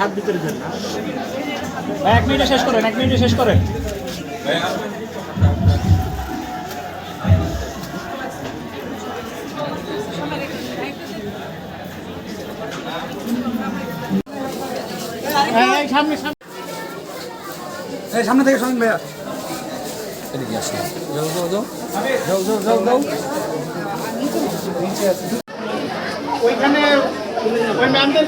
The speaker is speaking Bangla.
হাত ভিতরে দেন। 1 মিনিটে শেষ করেন, 1 মিনিটে শেষ করেন। সামনে থেকে শোনেন ভাইয়া, এদিকে আসুন। যাও যাও যাও যাও যাও যাও যাও। ওইখানে ওই ম্যামদের